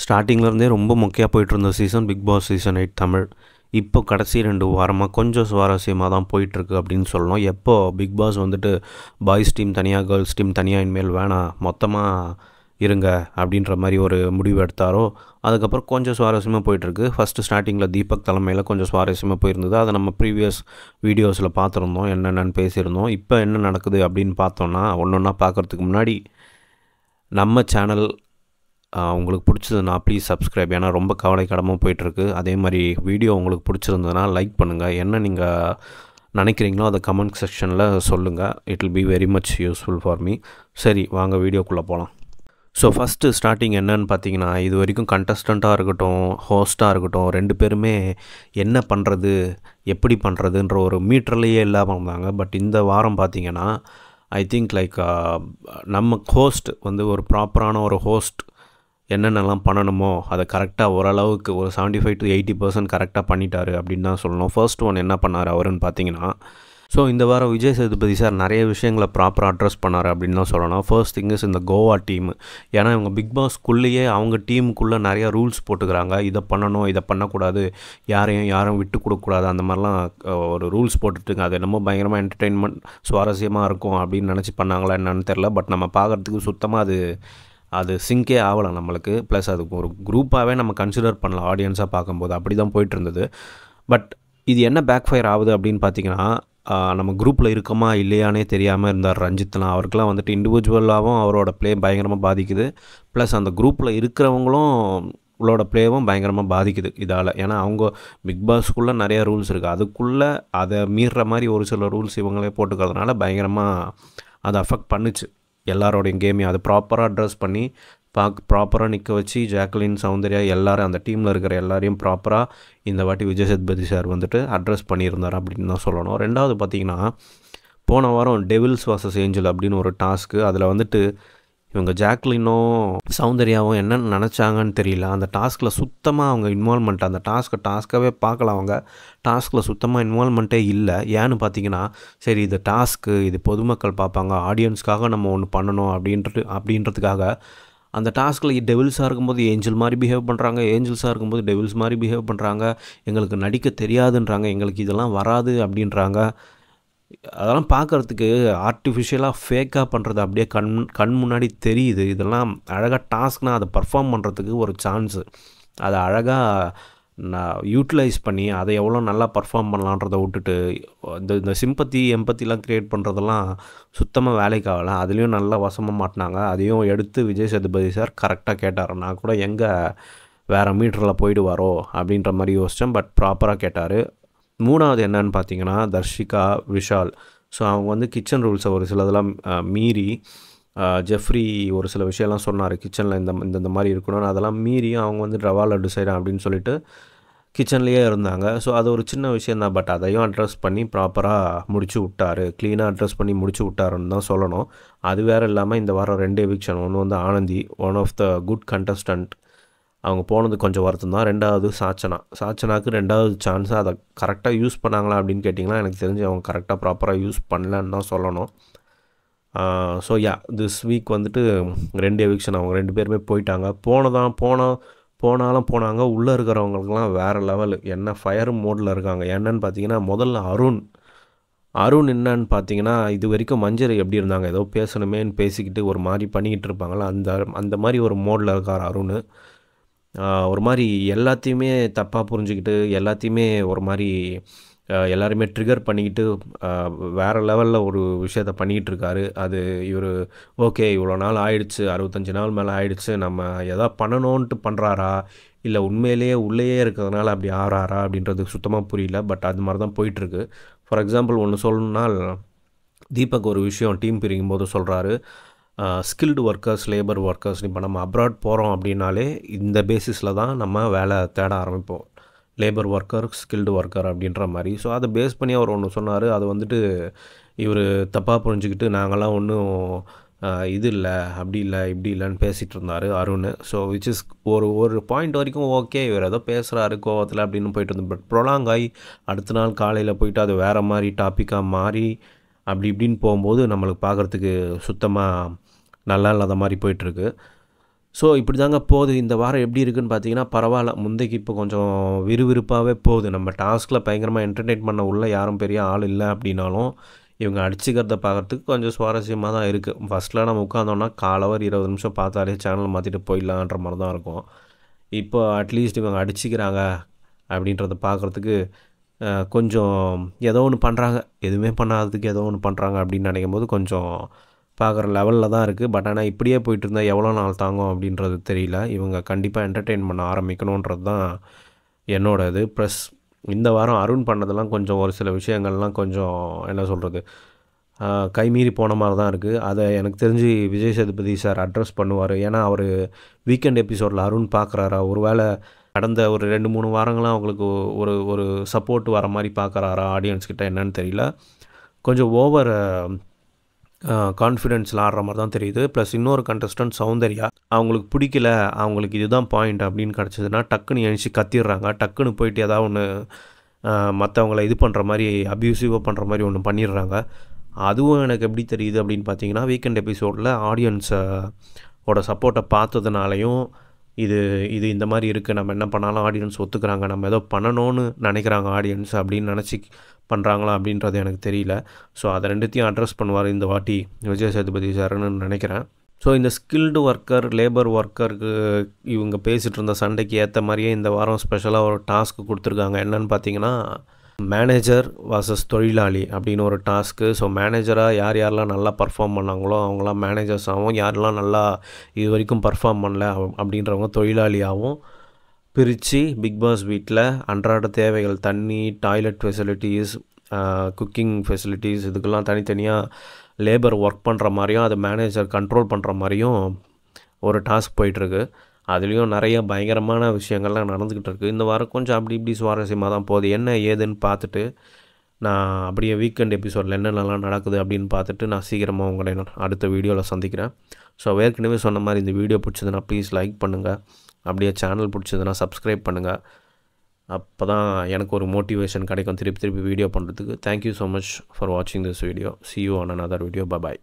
ஸ்டார்டிங்லேருந்தே ரொம்ப மொக்கையாக போயிட்டுருந்த season big boss season 8 Tamil. இப்போ கடைசி 2 வாரமாக கொஞ்சம் சுவாரஸ்யமாக தான் போயிட்டுருக்கு அப்படின்னு சொல்லணும். எப்போ பிக் பாஸ் வந்துட்டு பாய்ஸ் டீம் தனியாக கேர்ள்ஸ் டீம் தனியாக இனிமேல் வேணாம் மொத்தமாக இருங்க அப்படின்ற மாதிரி ஒரு முடிவு எடுத்தாரோ அதுக்கப்புறம் கொஞ்சம் சுவாரஸ்யமாக போயிட்டுருக்கு. ஃபஸ்ட்டு ஸ்டார்டிங்கில் தீபக் தலைமையில் கொஞ்சம் சுவாரஸ்யமாக போயிருந்தது. அதை நம்ம ப்ரீவியஸ் வீடியோஸில் பார்த்துருந்தோம், என்னென்னு பேசியிருந்தோம். இப்போ என்ன நடக்குது அப்படின்னு பார்த்தோன்னா ஒன்று ஒன்றா பார்க்குறதுக்கு முன்னாடி நம்ம சேனல் உங்களுக்கு பிடிச்சதுன்னா ப்ளீஸ் சப்ஸ்கிரைப். ஏன்னா ரொம்ப கவலைக்கிடமாக போயிட்டுருக்கு. அதே மாதிரி வீடியோ உங்களுக்கு பிடிச்சிருந்ததுன்னா லைக் பண்ணுங்கள். என்ன நீங்கள் நினைக்கிறீங்களோ அதை கமெண்ட் செக்ஷனில் சொல்லுங்கள். It will be very much useful for me. சரி, வாங்க வீடியோக்குள்ளே போகலாம். ஸோ ஃபஸ்ட்டு ஸ்டார்டிங் என்னன்னு பார்த்தீங்கன்னா, இது வரைக்கும் கண்டஸ்டண்ட்டாக இருக்கட்டும் ஹோஸ்ட்டாக இருக்கட்டும் 2 பேருமே என்ன பண்ணுறது எப்படி பண்ணுறதுன்ற ஒரு மீட்டர்லேயே இல்லாமல் இருந்தாங்க. பட் இந்த வாரம் பார்த்தீங்கன்னா ஐ திங்க் லைக் நம்ம ஹோஸ்ட் வந்து ஒரு ப்ராப்பரான ஒரு ஹோஸ்ட் என்னென்னலாம் பண்ணணுமோ அதை கரெக்டாக ஓரளவுக்கு ஒரு 75 to 80% கரெக்டாக பண்ணிட்டாரு அப்படின்னு தான் சொல்லணும். ஃபர்ஸ்ட் ஒன் என்ன பண்ணார் அவருன்னு பார்த்தீங்கன்னா, ஸோ இந்த வாரம் விஜய் சேதுபதி சார் நிறைய விஷயங்களை ப்ராப்பராக அட்ரஸ் பண்ணார் அப்படின்னு தான் சொல்லணும். ஃபர்ஸ்ட் திங் இஸ் இந்த கோவா டீம். ஏன்னா இவங்க பிக் பாஸ்க்குள்ளேயே அவங்க டீமுக்குள்ளே நிறையா ரூல்ஸ் போட்டுக்கிறாங்க. இதை பண்ணணும், இதை பண்ணக்கூடாது, யாரும் விட்டு கொடுக்கக்கூடாது, அந்த மாதிரிலாம் ஒரு ரூல்ஸ் போட்டுட்டுங்க. அது என்னமோ பயங்கரமாக என்டர்டெயின்மெண்ட் சுவாரஸ்யமாக இருக்கும் அப்படின்னு நினச்சி பண்ணாங்களா என்னன்னு தெரில. பட் நம்ம பார்க்குறதுக்கு சுத்தமாக அது சிங்கே ஆகலை நம்மளுக்கு. ப்ளஸ் அதுக்கு ஒரு குரூப்பாகவே நம்ம கன்சிடர் பண்ணலாம் ஆடியன்ஸாக பார்க்கும்போது. அப்படி தான் போயிட்டு இருந்தது. பட் இது என்ன பேக் ஃபயர் ஆகுது அப்படின்னு பார்த்தீங்கன்னா, நம்ம குரூப்பில் இருக்கோமா இல்லையானே தெரியாமல் இருந்தார் ரஞ்சித்லாம். அவருக்கெலாம் வந்துட்டு இண்டிவிஜுவலாகவும் அவரோட ப்ளே பயங்கரமாக பாதிக்குது. ப்ளஸ் அந்த குரூப்பில் இருக்கிறவங்களும் உங்களோட ப்ளேவும் பயங்கரமாக பாதிக்குது இதால். ஏன்னா அவங்க பிக் பாஸ்க்குள்ளே நிறைய ரூல்ஸ் இருக்குது. அதுக்குள்ளே அதை மீறுற மாதிரி ஒரு சில ரூல்ஸ் இவங்களே போட்டுக்கிறதுனால பயங்கரமாக அதை அஃபெக்ட் பண்ணுச்சு எல்லாரோடையும் கேமையும். அது ப்ராப்பராக அட்ரஸ் பண்ணி ப்ராப்பராக நிற்க வச்சு ஜாக்லின், சௌந்தர்யா எல்லோரும் அந்த டீமில் இருக்கிற எல்லாரையும் ப்ராப்பராக இந்த வாட்டி விஜய் சேதுபதி சார் வந்துட்டு அட்ரஸ் பண்ணியிருந்தார் அப்படின்னு தான் சொல்லணும். ரெண்டாவது பார்த்திங்கன்னா, போன வாரம் டெவில்ஸ் vs ஏஞ்சல் அப்படின்னு ஒரு டாஸ்க்கு. அதில் வந்துட்டு இவங்க ஜாக்லினும் சௌந்தர்யாவும் என்னென்னு நினச்சாங்கன்னு தெரியல. அந்த டாஸ்கில் சுத்தமாக அவங்க இன்வால்மெண்ட், அந்த டாஸ்க்காகவே பார்க்கல. அவங்க டாஸ்கில் சுத்தமாக இன்வால்மெண்ட்டே இல்லை. ஏன்னு பார்த்தீங்கன்னா, சரி இது டாஸ்க்கு, இது பொதுமக்கள் பார்ப்பாங்க, ஆடியன்ஸ்க்காக நம்ம ஒன்று பண்ணணும் அப்படின்றதுக்காக அந்த டாஸ்கில் டெவில்ஸாக இருக்கும்போது ஏஞ்சல் மாதிரி பிஹேவ் பண்ணுறாங்க, ஏஞ்சல்ஸாக இருக்கும்போது டெவில்ஸ் மாதிரி பிஹேவ் பண்ணுறாங்க. எங்களுக்கு நடிக்க தெரியாதுன்றாங்க, எங்களுக்கு இதெல்லாம் வராது அப்படின்றாங்க. அதெல்லாம் பார்க்குறதுக்கு ஆர்டிஃபிஷியலாக ஃபேக்காக பண்ணுறது அப்படியே கண் முன்னாடி தெரியுது. இதெல்லாம் அழகாக டாஸ்க்னால் அதை பர்ஃபார்ம் பண்ணுறதுக்கு ஒரு சான்ஸு, அதை அழகாக நான் யூட்டிலைஸ் பண்ணி அதை எவ்வளோ நல்லா பர்ஃபார்ம் பண்ணலான்றதை விட்டுட்டு இந்த சிம்பத்தி எம்பத்திலாம் க்ரியேட் பண்ணுறதெல்லாம் சுத்தமாக வேலைக்கு ஆகலை. அதுலேயும் நல்லா வசமாக மாட்டினாங்க. அதையும் எடுத்து விஜய் சேதுபதி சார் கரெக்டாக கேட்டார். நான் கூட எங்கே வேறு மீட்டரில் போயிடுவாரோ அப்படின்ற மாதிரி யோசித்தேன். பட் ப்ராப்பராக கேட்டார். மூணாவது என்னன்னு பார்த்தீங்கன்னா, தர்ஷிகா, விஷால். ஸோ அவங்க வந்து கிச்சன் ரூல்ஸை ஒரு சிலதெல்லாம் மீறி ஜெஃப்ரி ஒரு சில விஷயம்லாம் சொன்னார் கிச்சனில் இந்த மாதிரி இருக்கணும்னு. அதெல்லாம் மீறி அவங்க வந்து ரவா லட்டு செய்கிறேன் அப்படின்னு சொல்லிட்டு கிச்சன்லேயே இருந்தாங்க. ஸோ அது ஒரு சின்ன விஷயந்தான். பட் அதையும் அட்ரஸ் பண்ணி ப்ராப்பராக முடிச்சு விட்டார், க்ளீனாக அட்ரஸ் பண்ணி முடிச்சு விட்டாருன்னு தான் சொல்லணும். அது வேறு இல்லாமல் இந்த வாரம் 2 எவிக்ஷன். ஒன்று வந்து Anandhi, one of the good contestant, அவங்க போனது கொஞ்சம் வருத்தம் தான். ரெண்டாவது சாச்சனாக்கு 2வது சான்ஸு. அதை கரெக்டாக யூஸ் பண்ணாங்களா அப்படின்னு கேட்டிங்கன்னா எனக்கு தெரிஞ்சு அவங்க கரெக்டாக ப்ராப்பராக யூஸ் பண்ணலன்னு தான் சொல்லணும். ஸோ திஸ் வீக் வந்துட்டு 2 எவிக்ஷன். அவங்க 2 பேருமே போயிட்டாங்க. போனாங்க. உள்ளே இருக்கிறவங்களுக்குலாம் வேறு லெவலு, என்ன ஃபயர் மோடில் இருக்காங்க. என்னன்னு பார்த்தீங்கன்னா, முதல்ல அருண் என்னன்னு பார்த்தீங்கன்னா, இது வரைக்கும் மஞ்சள் எப்படி இருந்தாங்க, ஏதோ பேசணுமேன்னு பேசிக்கிட்டு ஒரு மாதிரி பண்ணிக்கிட்டு இருப்பாங்களா, அந்த மாதிரி ஒரு மோடில் இருக்கார் அருண். ஒரு மாதிரி எல்லாத்தையுமே தப்பாக புரிஞ்சுக்கிட்டு எல்லாத்தையுமே ஒரு மாதிரி எல்லாருமே ட்ரிகர் பண்ணிக்கிட்டு வேறு லெவலில் ஒரு விஷயத்த பண்ணிக்கிட்டு இருக்காரு. அது இவர் ஓகே இவ்வளோ நாள் ஆயிடுச்சு, 65 நாள் மேலே ஆயிடுச்சு, நம்ம எதா பண்ணணுன்ட்டு பண்ணுறாரா இல்லை உண்மையிலேயே உள்ளேயே இருக்கிறதுனால அப்படி ஆறாரா அப்படின்றது சுத்தமாக புரியல. பட் அது மாதிரி தான் போயிட்டுருக்கு. ஃபார் எக்ஸாம்பிள் ஒன்று சொல்லணும்னால், தீபக் ஒரு விஷயம் டீம் பிரிக்கும் போது சொல்கிறாரு, ஸ்கில்டு ஒர்க்கர்ஸ், லேபர் ஒர்க்கர்ஸ். இப்போ நம்ம அப்ராட் போகிறோம் அப்படின்னாலே இந்த பேசிஸில் தான் நம்ம வேலை தேட ஆரம்பிப்போம், லேபர் ஒர்க்கர், ஸ்கில்டு ஒர்க்கர் அப்படின்ற மாதிரி. ஸோ அதை பேஸ் பண்ணி அவர் ஒன்று சொன்னார். அது வந்துட்டு இவர் தப்பாக புரிஞ்சுக்கிட்டு நாங்கள்லாம் ஒன்றும் இது இல்லை, அப்படி இல்லை, இப்படி இல்லைன்னு பேசிகிட்டு இருந்தார் அருண். ஸோ விச் இஸ் ஒரு பாயிண்ட் வரைக்கும் ஓகே, இவர் ஏதோ பேசுகிறாரு கோவத்தில் அப்படின்னு போயிட்டு இருந்தது. பட் ப்ரொலாங் ஆகி அடுத்த நாள் காலையில் போயிட்டு அது வேறு மாதிரி டாப்பிக்காக மாறி அப்படி இப்படின்னு போகும்போது நம்மளுக்கு பார்க்குறதுக்கு சுத்தமாக நல்லா இல்லாத மாதிரி போயிட்டுருக்கு. ஸோ இப்படி தாங்க போகுது. இந்த வாரம் எப்படி இருக்குன்னு பார்த்தீங்கன்னா பரவாயில்ல. முந்தைக்கு இப்போ கொஞ்சம் விறுவிறுப்பாகவே போகுது. நம்ம டாஸ்கில் பயங்கரமாக என்டர்டெயின் பண்ண உள்ள யாரும் பெரிய ஆள் இல்லை அப்படின்னாலும் இவங்க அடிச்சுக்கிறத பார்க்குறதுக்கு கொஞ்சம் சுவாரஸ்யமாக தான் இருக்குது. ஃபஸ்ட்டில் நம்ம உட்காந்தோன்னா 1/4 20 நிமிஷம் பார்த்தாலே சேனல் மாற்றிட்டு போயிடலான்ற மாதிரி தான் இருக்கும். இப்போ அட்லீஸ்ட் இவங்க அடிச்சுக்கிறாங்க அப்படின்றத பார்க்குறதுக்கு கொஞ்சம் ஏதோ ஒன்று பண்ணுறாங்க, எதுவுமே பண்ணாததுக்கு ஏதோ ஒன்று பண்ணுறாங்க அப்படின்னு நினைக்கும் போது கொஞ்சம் பார்க்குற லெவலில் தான் இருக்குது. பட் ஆனால் இப்படியே போயிட்டு இருந்தால் எவ்வளோ நாள் தாங்கும் அப்படின்றது தெரியல. இவங்க கண்டிப்பாக என்டர்டெயின் பண்ண ஆரம்பிக்கணுன்றது தான் என்னோட இது. ப்ளஸ் இந்த வாரம் அருண் பண்ணதெல்லாம் கொஞ்சம் ஒரு சில விஷயங்கள்லாம் கொஞ்சம் என்ன சொல்கிறது, கைமீறி போன மாதிரி தான் இருக்குது. அதை எனக்கு தெரிஞ்சு விஜய் சேதுபதி சார் அட்ரஸ் பண்ணுவார். ஏன்னா அவர் வீக்கெண்ட் எபிசோடில் அருண் பார்க்குறாரா, ஒரு வேளை கடந்த ஒரு 2-3 வாரங்களாக அவங்களுக்கு ஒரு ஒரு சப்போர்ட் வர மாதிரி பார்க்குறாரா ஆடியன்ஸ்கிட்ட என்னன்னு தெரியல. கொஞ்சம் ஓவர் கான்ஃபிடென்ஸில் ஆடுற மாதிரி தான் தெரியுது. ப்ளஸ் இன்னொரு கண்டஸ்டன்ட் சௌந்தர்யா, அவங்களுக்கு பிடிக்கல, அவங்களுக்கு இதுதான் பாயிண்ட் அப்படின்னு கிடச்சதுன்னா டக்குன்னு எழுச்சி கத்திடுறாங்க. டக்குன்னு போயிட்டு ஏதாவது ஒன்று மற்றவங்கள இது பண்ணுற மாதிரி அப்யூசிவாக பண்ணுற மாதிரி ஒன்று பண்ணிடுறாங்க. அதுவும் எனக்கு எப்படி தெரியுது அப்படின்னு பார்த்தீங்கன்னா வீக்கெண்ட் எபிசோடில் ஆடியன்ஸோட சப்போர்ட்டை பார்த்ததுனாலையும் இது இது இந்த மாதிரி இருக்குது, நம்ம என்ன பண்ணாலும் ஆடியன்ஸ் ஒத்துக்கிறாங்க, நம்ம ஏதோ பண்ணணும்னு நினைக்கிறாங்க ஆடியன்ஸ் அப்படின்னு நினச்சி பண்ணுறாங்களா அப்படின்றது எனக்கு தெரியல. ஸோ அதை ரெண்டுத்தையும் அட்ரஸ் பண்ணுவார் இந்த வாட்டி விஜய் சேதுபதி சார்னு நினைக்கிறேன். ஸோ இந்த ஸ்கில்டு ஒர்க்கர் லேபர் ஒர்க்கருக்கு இவங்க பேசிகிட்டு இருந்த சண்டைக்கு ஏற்ற மாதிரியே இந்த வாரம் ஸ்பெஷலாக ஒரு டாஸ்க்கு கொடுத்துருக்காங்க. என்னென்னு பார்த்தீங்கன்னா மேனேஜர் வர்சஸ் தொழிலாளி அப்படின்னு ஒரு டாஸ்க்கு. ஸோ மேனேஜராக யார் யாரெல்லாம் நல்லா பர்ஃபார்ம் பண்ணாங்களோ அவங்களாம் மேனேஜர்ஸாகவும், யாரெல்லாம் நல்லா இது வரைக்கும் பர்ஃபார்ம் பண்ணல அப்படின்றவங்க தொழிலாளியாகவும் பிரித்து பிக் பாஸ் வீட்டில் அன்றாட தேவைகள் தண்ணி, டாய்லெட் ஃபெசிலிட்டிஸ், குக்கிங் ஃபெசிலிட்டிஸ் இதுக்கெல்லாம் தனித்தனியாக லேபர் ஒர்க் பண்ணுற மாதிரியும் அதை மேனேஜர் கண்ட்ரோல் பண்ணுற மாதிரியும் ஒரு டாஸ்க் போயிட்டுருக்கு. அதுலேயும் நிறைய பயங்கரமான விஷயங்கள்லாம் நடந்துக்கிட்டு இருக்குது. இந்த வாரம் கொஞ்சம் அப்படி இப்படி சுவாரஸ்யமாக தான் போகுது. என்ன ஏதுன்னு பார்த்துட்டு நான் அப்படியே வீக்கெண்ட் எபிசோடில் என்னென்னலாம் நடக்குது அப்படின்னு பார்த்துட்டு நான் சீக்கிரமாக உங்களை அடுத்த வீடியோவில் சந்திக்கிறேன். ஸோ ஏற்கனவே சொன்ன மாதிரி இந்த வீடியோ பிடிச்சதுன்னா ப்ளீஸ் லைக் பண்ணுங்கள். அப்படியே சேனல் பிடிச்சதுன்னா சப்ஸ்கிரைப் பண்ணுங்கள். அப்போ தான் எனக்கு ஒரு மோட்டிவேஷன் கிடைக்கும் திருப்பி திருப்பி வீடியோ பண்ணுறதுக்கு. தேங்க்யூ ஸோ மச் ஃபார் வாட்சிங் this video. see you on another video. Bye bye.